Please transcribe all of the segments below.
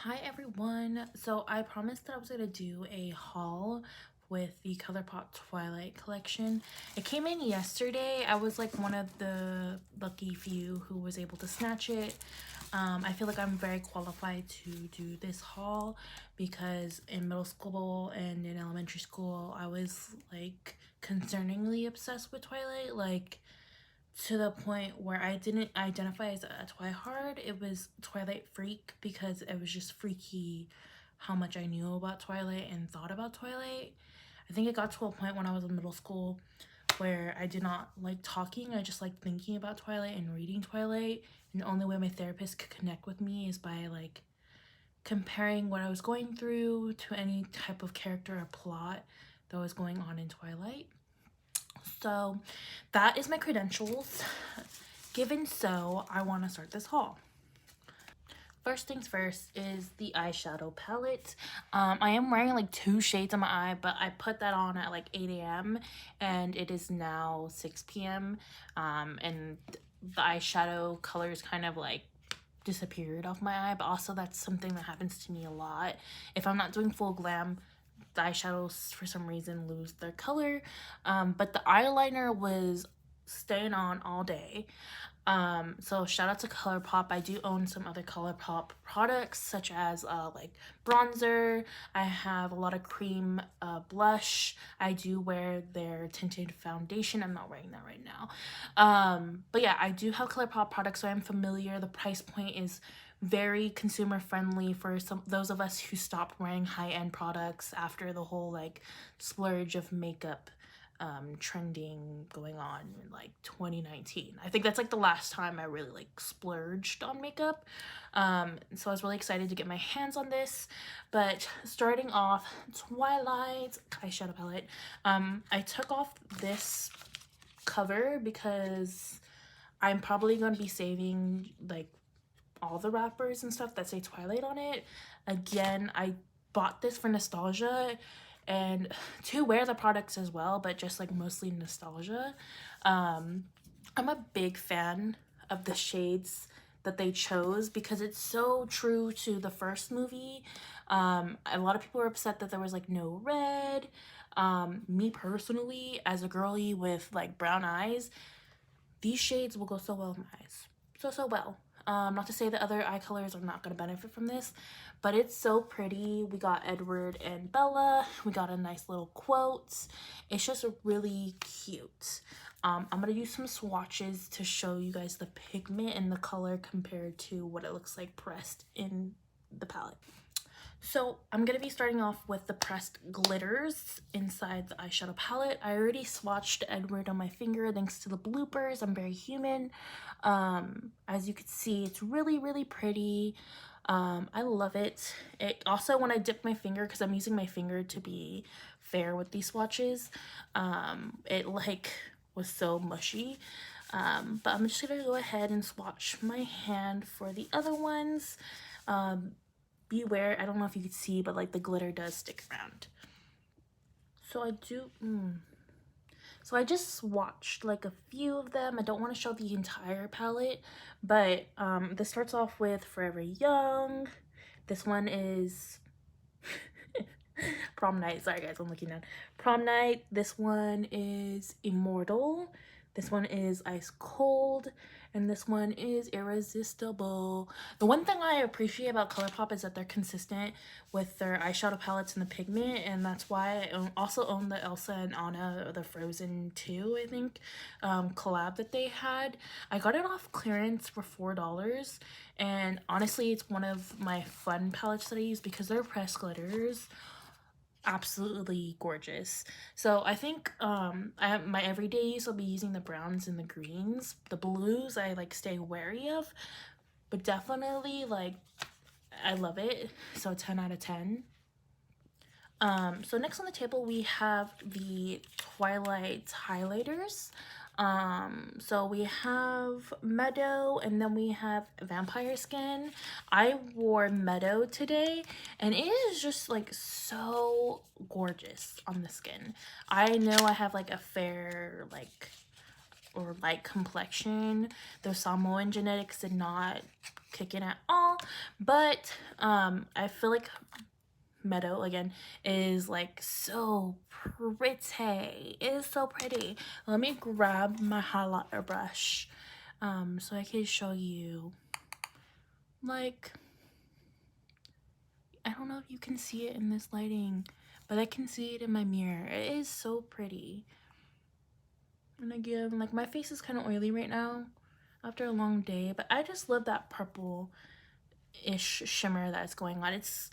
Hi everyone. So I promised that I was going to do a haul with the Colourpop Twilight collection. It came in yesterday. I was like one of the lucky few who was able to snatch it. I feel like I'm very qualified to do this haul because in middle school and in elementary school I was like concerningly obsessed with Twilight, like to the point where I didn't identify as a Twihard. It was Twilight Freak because it was just freaky how much I knew about Twilight and thought about Twilight. I think it got to a point when I was in middle school where I did not like talking. I just liked thinking about Twilight and reading Twilight. And the only way my therapist could connect with me is by like comparing what I was going through to any type of character or plot that was going on in Twilight. So that is my credentials. Given so, I want to start this haul. First things first is the eyeshadow palette. I am wearing like 2 shades on my eye, but I put that on at like 8 a.m. and it is now 6 p.m. And the eyeshadow colors kind of like disappeared off my eye, but also that's something that happens to me a lot. If I'm not doing full glam, the eyeshadows for some reason lose their color. But the eyeliner was staying on all day. So shout out to Colourpop. I do own some other Colourpop products such as like bronzer. I have a lot of cream blush. I do wear their tinted foundation. I'm not wearing that right now. But yeah, I do have Colourpop products, so I'm familiar. The price point is very consumer friendly for some those of us who stopped wearing high-end products after the whole like splurge of makeup trending going on in like 2019. I think that's like the last time I really like splurged on makeup. So I was really excited to get my hands on this. But starting off, Twilight eyeshadow palette. I took off this cover because I'm probably going to be saving like all the wrappers and stuff that say Twilight on it. Again, I bought this for nostalgia and to wear the products as well, but just like mostly nostalgia. I'm a big fan of the shades that they chose because it's so true to the first movie. A lot of people were upset that there was like no red. Me personally, as a girly with like brown eyes, these shades will go so well with my eyes. So well. Not to say that other eye colors are not going to benefit from this, but it's so pretty. We got Edward and Bella. We got a nice little quote. It's just really cute. I'm going to use some swatches to show you guys the pigment and the color compared to what it looks like pressed in the palette. So I'm going to be starting off with the pressed glitters inside the eyeshadow palette. I already swatched Edward on my finger thanks to the bloopers. I'm very human. As you can see, it's really pretty. I love it. It also, when I dip my finger, because I'm using my finger to be fair with these swatches, it like was so mushy. But I'm just gonna go ahead and swatch my hand for the other ones. Beware, I don't know if you can see, but like the glitter does stick around. So I do, so I just swatched like a few of them. I don't want to show the entire palette, but this starts off with Forever Young. This one is Prom Night. Sorry guys, I'm looking down. Prom Night. This one is Immortal. This one is Ice Cold. And this one is Irresistible. The one thing I appreciate about Colourpop is that they're consistent with their eyeshadow palettes and the pigment, and that's why I also own the Elsa and Anna, the Frozen 2, I think, collab that they had. I got it off clearance for $4, and honestly, it's one of my fun palettes that I use because they're pressed glitters. Absolutely gorgeous. So I think I have my everyday use, I'll be using the browns and the greens. The blues I like stay wary of, but definitely like I love it. So 10 out of 10. So next on the table we have the Twilight highlighters. So we have Meadow and then we have Vampire Skin. I wore Meadow today and it is just like so gorgeous on the skin. I know I have like a fair like or light complexion. The Samoan genetics did not kicking at all, but I feel like Meadow again is like so pretty. It is so pretty. Let me grab my highlighter brush so I can show you. Like, I don't know if you can see it in this lighting, but I can see it in my mirror. It is so pretty. And again, like, my face is kind of oily right now after a long day, but I just love that purple-ish shimmer that's going on. It's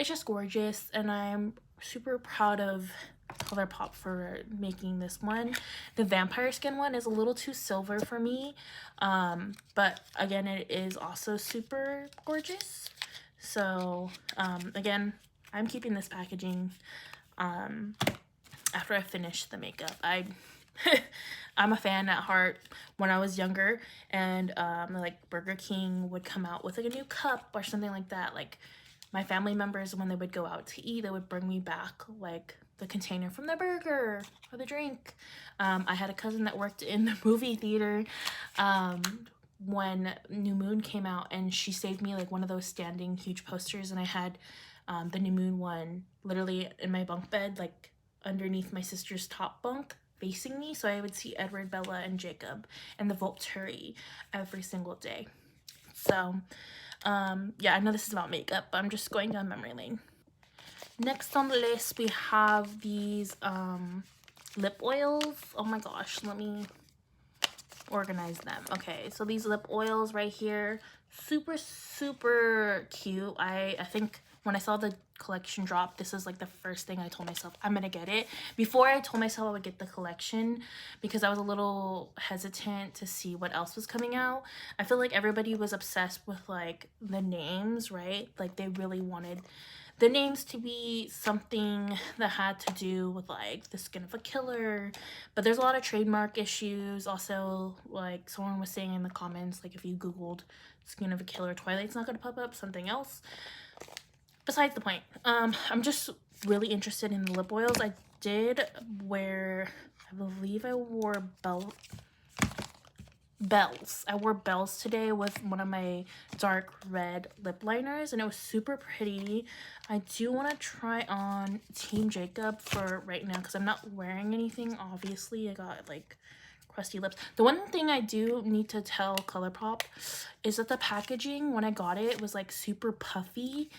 just gorgeous, and I'm super proud of Colourpop for making this one. The vampire skin one is a little too silver for me, but again, it is also super gorgeous. So again, I'm keeping this packaging after I finish the makeup. I'm a fan at heart. When I was younger and like Burger King would come out with like a new cup or something like that, like my family members, when they would go out to eat, they would bring me back like the container from the burger or the drink. I had a cousin that worked in the movie theater when New Moon came out, and she saved me like one of those standing huge posters, and I had the New Moon one literally in my bunk bed, like underneath my sister's top bunk facing me, so I would see Edward, Bella, and Jacob and the Volturi every single day. So yeah, I know this is about makeup, but I'm just going down memory lane. Next on the list, we have these lip oils. Oh my gosh, let me organize them. Okay, so these lip oils right here, super cute. I think when I saw the collection drop, this is like the first thing I told myself I'm gonna get it. Before, I told myself I would get the collection because I was a little hesitant to see what else was coming out. I feel like everybody was obsessed with like the names, right? Like they really wanted the names to be something that had to do with like the skin of a killer, but there's a lot of trademark issues. Also, like someone was saying in the comments, like if you googled skin of a killer Twilight's not gonna pop up, something else. Besides the point, I'm just really interested in the lip oils. I did wear, I believe I wore bells. I wore bells today with one of my dark red lip liners, and it was super pretty. I do want to try on Team Jacob for right now because I'm not wearing anything. Obviously, I got like crusty lips. The one thing I do need to tell Colourpop is that the packaging when I got it was like super puffy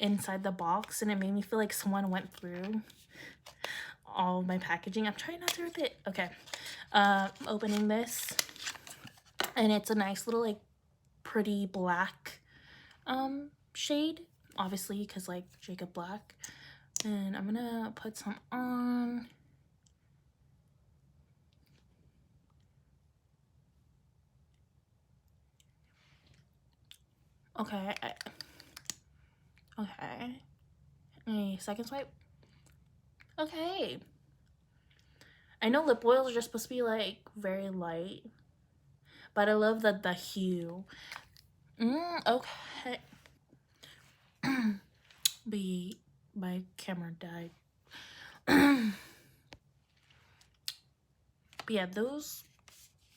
inside the box, and it made me feel like someone went through all of my packaging. I'm trying not to rip it. Okay, opening this, and it's a nice little like pretty black shade, obviously because like Jacob Black. And I'm gonna put some on. Okay, okay, a second swipe. Okay, I know lip oils are just supposed to be like very light, but I love the hue. Okay. My camera died. But yeah,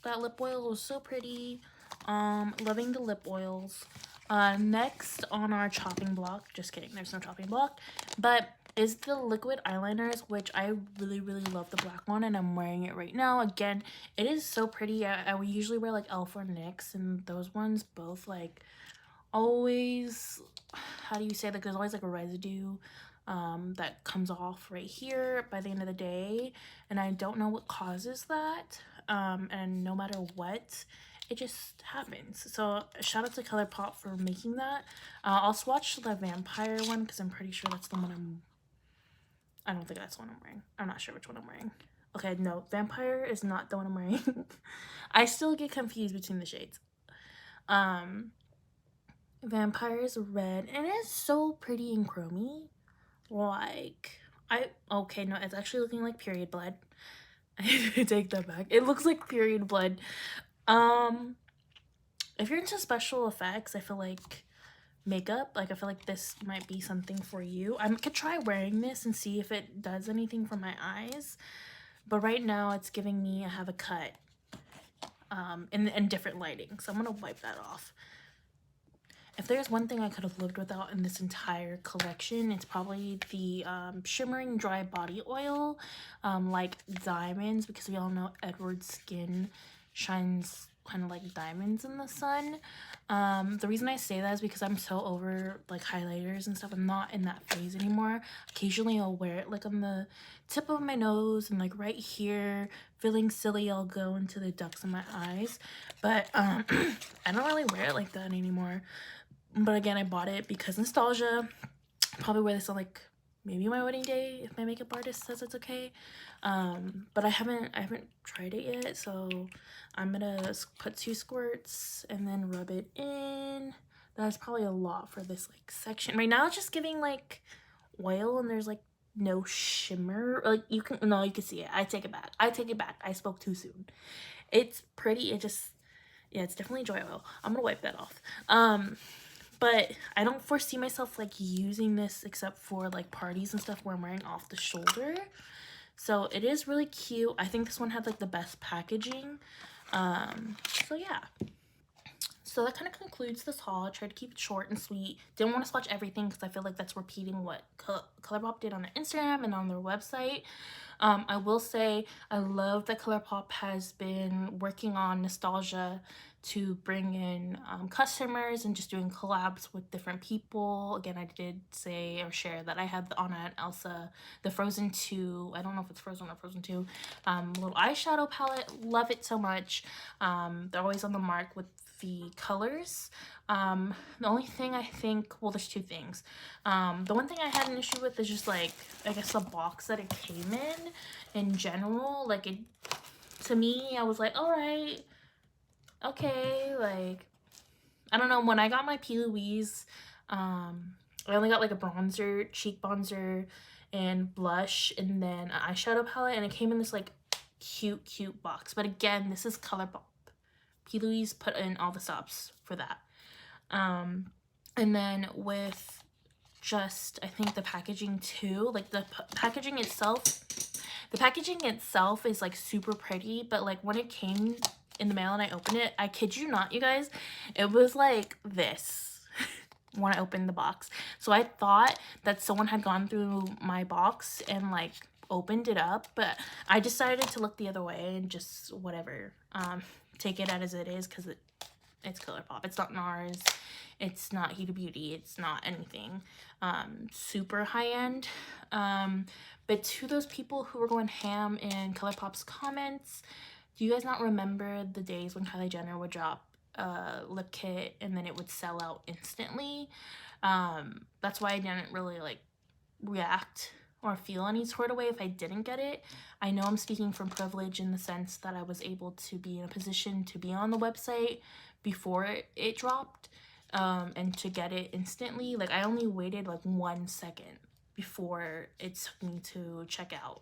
that lip oil was so pretty. Loving the lip oils. Next on our chopping block, just kidding, there's no chopping block, but is the liquid eyeliners, which I really love the black one, and I'm wearing it right now. Again, it is so pretty. I would usually wear like Elf or NYX, and those ones both like always, how do you say, like there's always like a residue that comes off right here by the end of the day, and I don't know what causes that, and no matter what, it just happens. So shout out to Colourpop for making that. I'll swatch the vampire one because I'm pretty sure that's the one I don't think that's the one I'm wearing. I'm not sure which one I'm wearing. Okay, no, vampire is not the one I'm wearing. I still get confused between the shades. Vampire is red, and it is so pretty and chromy. Like, okay, no, it's actually looking like period blood. I take that back. It looks like period blood. If you're into special effects, I feel like makeup, like I feel like this might be something for you. I could try wearing this and see if it does anything for my eyes, but right now it's giving me I have a cut in different lighting, so I'm gonna wipe that off. if there's one thing I could have lived without in this entire collection, it's probably the shimmering dry body oil, like diamonds, because we all know Edward's skin shines kind of like diamonds in the sun. The reason I say that is because I'm so over like highlighters and stuff. I'm not in that phase anymore. Occasionally I'll wear it like on the tip of my nose and like right here. Feeling silly, I'll go into the ducts in my eyes, but I don't really wear it like that anymore. But again, I bought it because nostalgia. Probably wear this on like maybe my wedding day if my makeup artist says it's okay. But I haven't tried it yet, so I'm gonna put 2 squirts and then rub it in. That's probably a lot for this like section. Right now it's just giving like oil and there's like no shimmer. Like you can see it. I take it back. I spoke too soon. It's pretty. It just, yeah, it's definitely joy oil. I'm gonna wipe that off. But I don't foresee myself like using this except for like parties and stuff where I'm wearing off the shoulder. So it is really cute. I think this one had like the best packaging. So yeah. So that kind of concludes this haul. I tried to keep it short and sweet. Didn't want to swatch everything because I feel like that's repeating what Colourpop did on their Instagram and on their website. I will say I love that Colourpop has been working on nostalgia to bring in customers and just doing collabs with different people. Again, I did say or share that I had the Anna and Elsa, the Frozen 2, I don't know if it's Frozen or Frozen 2, little eyeshadow palette. Love it so much. They're always on the mark with the colors. The only thing I think, well, there's 2 things. The one thing I had an issue with is just like, I guess the box that it came in general. Like it, to me, I was like, all right, okay, like, I don't know, when I got my P. Louise, I only got like a bronzer, cheek bronzer, and blush, and then an eyeshadow palette, and it came in this like cute box. But again, this is Colourpop. P. Louise put in all the stops for that. And then with just, I think the packaging too, like the packaging itself is like super pretty, but like when it came in the mail and I opened it, I kid you not, you guys, it was like this when I opened the box. So I thought that someone had gone through my box and like opened it up, but I decided to look the other way and just whatever, take it as it is, because it's Colourpop. It's not NARS, it's not Huda Beauty, it's not anything super high-end. But to those people who were going ham in Colourpop's comments, do you guys not remember the days when Kylie Jenner would drop a lip kit and then it would sell out instantly? That's why I didn't really like react or feel any sort of way if I didn't get it. I know I'm speaking from privilege in the sense that I was able to be in a position to be on the website before it dropped, and to get it instantly. Like I only waited like 1 second before it took me to check out.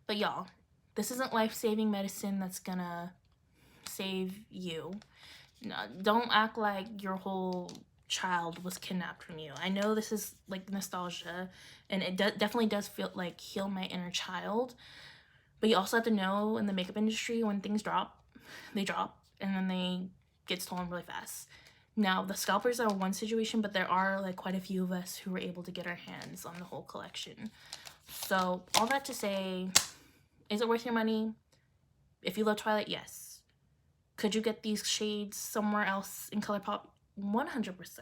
But y'all, this isn't life-saving medicine that's gonna save you. No, don't act like your whole child was kidnapped from you. I know this is like nostalgia, and it definitely does feel like heal my inner child, but you also have to know in the makeup industry, when things drop, they drop, and then they get stolen really fast. Now, the scalpers are one situation, but there are like quite a few of us who were able to get our hands on the whole collection. So all that to say, is it worth your money? If you love Twilight, yes. Could you get these shades somewhere else in Colourpop? 100%.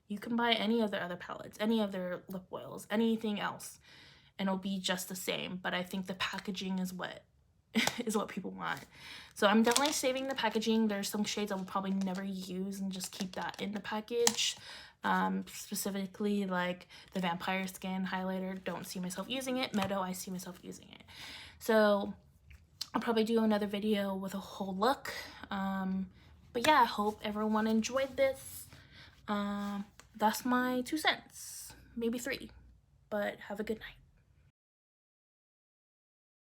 You can buy any of their other palettes, any of their lip oils, anything else, and it'll be just the same. But I think the packaging is what people want. So I'm definitely saving the packaging. There's some shades I will probably never use and just keep that in the package. Specifically like the Vampire Skin highlighter, don't see myself using it. Meadow, I see myself using it. So I'll probably do another video with a whole look. But yeah, I hope everyone enjoyed this. That's my 2 cents, maybe 3, but have a good night.